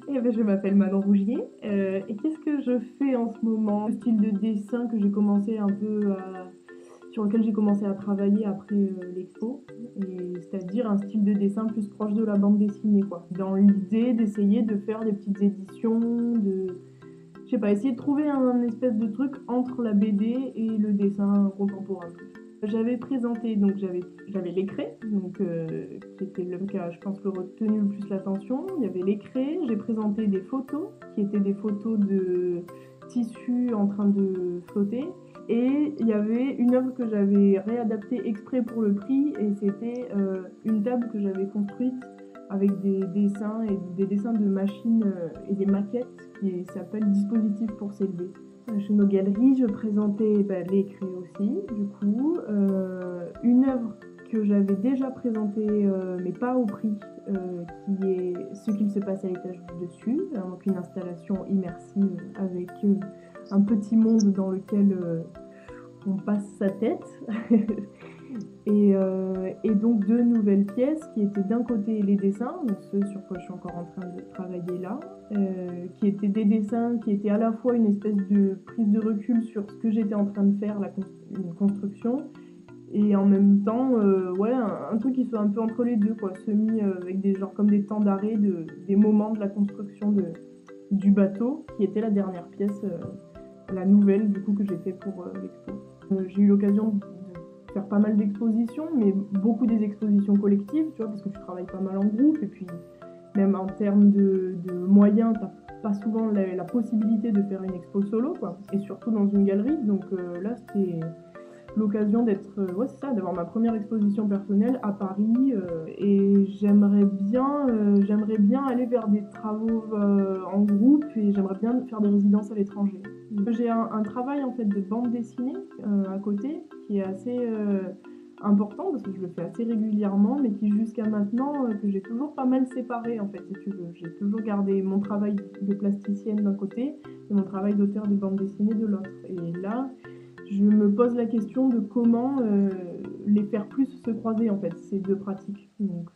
Eh ben, je m'appelle Manon Rougier, et qu'est-ce que je fais en ce moment? Le style de dessin que j'ai commencé un peu à sur lequel j'ai commencé à travailler après, l'expo, et c'est-à-dire un style de dessin plus proche de la bande dessinée, quoi. Dans l'idée d'essayer de faire des petites éditions, je sais pas, essayer de trouver un espèce de truc entre la BD et le dessin contemporain. J'avais présenté, donc j'avais l'écret, donc qui était le qui a, je pense, retenu le plus l'attention. Il y avait l'écret, j'ai présenté des photos, qui étaient des photos de tissus en train de flotter, et il y avait une œuvre que j'avais réadaptée exprès pour le prix, et c'était une table que j'avais construite avec des dessins de machines et des maquettes qui s'appellent Dispositifs pour s'élever. Chez nos galeries, je présentais l'écrit aussi, du coup, une œuvre que j'avais déjà présentée, mais pas au prix, qui est Ce qu'il se passe à l'étage du dessus, donc une installation immersive avec un petit monde dans lequel on passe sa tête. Et donc deux nouvelles pièces qui étaient d'un côté les dessins, donc ceux sur quoi je suis encore en train de travailler là, qui étaient des dessins qui étaient à la fois une espèce de prise de recul sur ce que j'étais en train de faire, une construction, et en même temps, ouais, un truc qui soit un peu entre les deux, quoi, semi, avec des genres comme des temps d'arrêt des moments de la construction du bateau, qui était la dernière pièce, la nouvelle du coup que j'ai fait pour l'expo. J'ai eu l'occasion de faire pas mal d'expositions, mais beaucoup des expositions collectives, tu vois, parce que tu travailles pas mal en groupe, et puis même en termes de moyens, t'as pas souvent la possibilité de faire une expo solo, quoi, et surtout dans une galerie. Donc là, c'était l'occasion d'être, ouais, c'est ça, d'avoir ma première exposition personnelle à Paris, et j'aimerais bien aller vers des travaux en groupe, et j'aimerais bien faire des résidences à l'étranger. J'ai un travail en fait de bande dessinée à côté qui est assez important parce que je le fais assez régulièrement, mais qui jusqu'à maintenant que j'ai toujours pas mal séparé en fait, si tu veux. J'ai toujours gardé mon travail de plasticienne d'un côté et mon travail d'auteur de bande dessinée de l'autre. Et là, je me pose la question de comment les faire plus se croiser en fait, ces deux pratiques. Donc